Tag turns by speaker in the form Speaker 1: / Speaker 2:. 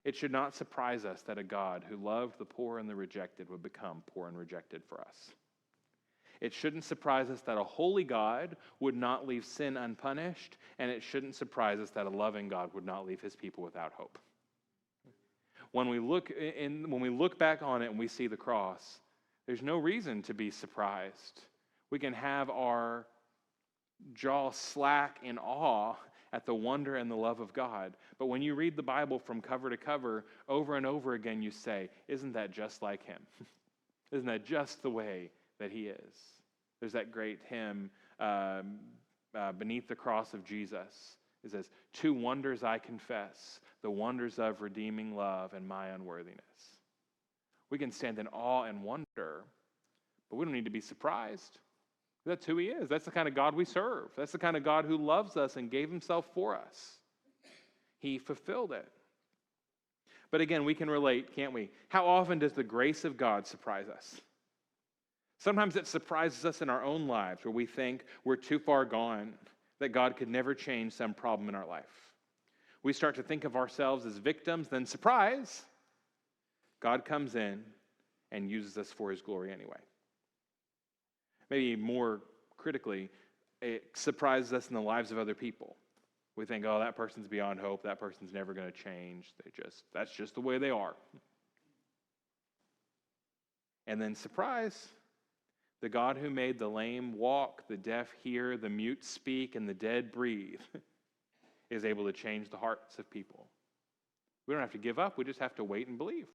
Speaker 1: It should not surprise us that a God who loved the poor and the rejected would become poor and rejected for us. It shouldn't surprise us that a holy God would not leave sin unpunished, and it shouldn't surprise us that a loving God would not leave his people without hope. When we look back on it and we see the cross, there's no reason to be surprised. We can have our jaw slack in awe at the wonder and the love of God. But when you read the Bible from cover to cover, over and over again, you say, isn't that just like him? Isn't that just the way that he is? There's that great hymn, Beneath the Cross of Jesus. It says, 2 wonders I confess, the wonders of redeeming love and my unworthiness. We can stand in awe and wonder, but we don't need to be surprised. That's who he is. That's the kind of God we serve. That's the kind of God who loves us and gave himself for us. He fulfilled it. But again, we can relate, can't we? How often does the grace of God surprise us? Sometimes it surprises us in our own lives where we think we're too far gone, that God could never change some problem in our life. We start to think of ourselves as victims, then surprise, God comes in and uses us for his glory anyway. Maybe more critically, it surprises us in the lives of other people. We think, oh, that person's beyond hope, that person's never going to change. That's just the way they are. And then surprise, the God who made the lame walk, the deaf hear, the mute speak, and the dead breathe is able to change the hearts of people. We don't have to give up, we just have to wait and believe.